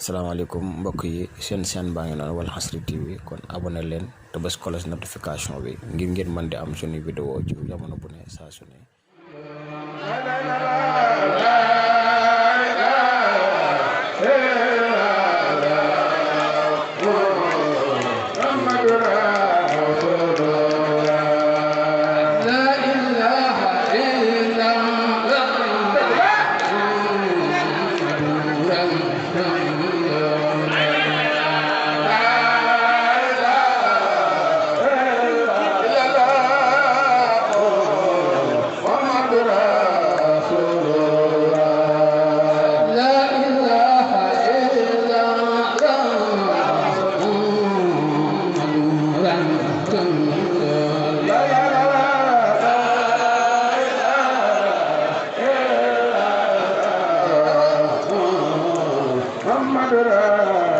salaamaaleykum mbokk yi seen baa ngi noonu Walfadjri TV kon abonné leen te bës cloche notification bi ngir ngeen mën di am suñu vidéo ci jamono bu ne saa su ne. Muhammad